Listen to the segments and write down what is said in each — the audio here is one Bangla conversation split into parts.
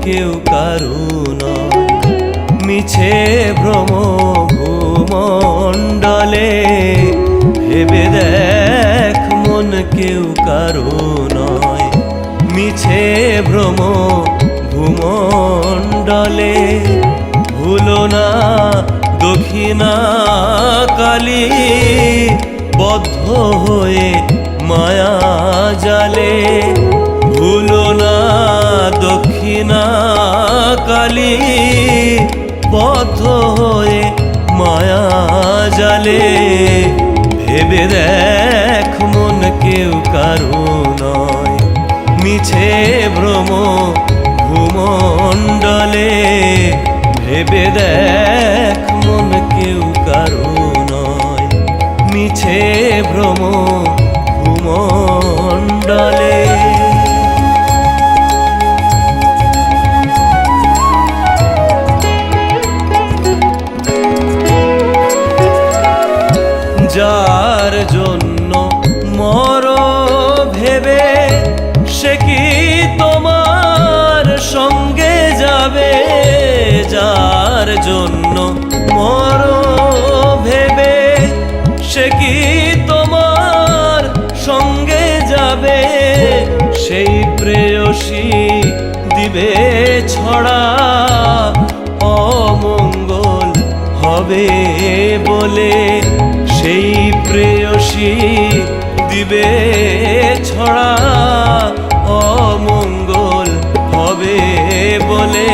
কেউ কারো নয়। মিছে ভ্রম ভূমণ্ডলে, ভেবে দেখ মন কেউ কারো নয়। মিছে ভ্রম ভূমণ্ডলে, ভুলো না দক্ষিণা কালী, বদ্ধ হয়ে মায়া জালে। ভুলো না দক্ষিণা কালী, বদ্ধ হয়ে মায়া জালে। ভেবে দেখ মন কেউ কারো নয়। মিছে ভ্রম ভূমণ্ডলে, ভেবে দেখ মন কেউ কারো নয়। মিছে ভ্রম ভূমণ্ডলে। যার জন্য মর ভেবে, সে কি তোমার সঙ্গে যাবে? যার জন্য মর ভেবে, সে কি তোমার সঙ্গে যাবে? সেই প্রেয়সী দিবে ছড়া, অমঙ্গল হবে বলে। সেই প্রেয়সী দিবে ছড়া, অমঙ্গল হবে বলে।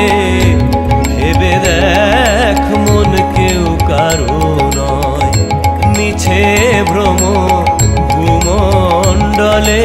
ভেবে দেখ মন কেউ কারো নয়। মিছে ভ্রম ভূমণ্ডলে,